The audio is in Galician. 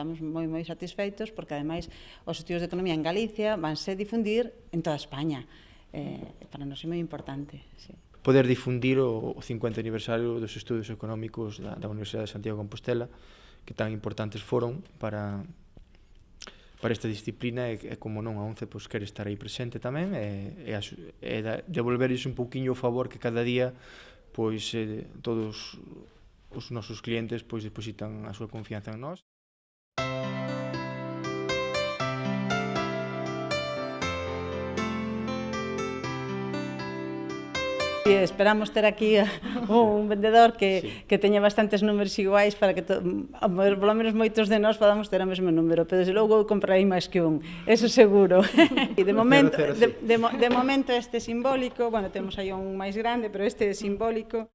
estamos moi satisfeitos porque ademais os estudios de economía en Galicia vanse difundir en toda España. Para nós é moi importante, sí. Poder difundir o 50 aniversario dos estudios económicos da Universidade de Santiago de Compostela, que tan importantes foron para esta disciplina, e como non, a ONCE quere estar aí presente tamén, e devolverles un pouquiño o favor que cada día todos os nosos clientes depositan a súa confianza en nós. Esperamos ter aquí un vendedor que teña bastantes números iguais para que, polo menos moitos de nós, podamos ter o mesmo número, pero desde logo eu comprarei máis que un, eso seguro. E de momento este simbólico, bueno, temos aí un máis grande, pero este é simbólico.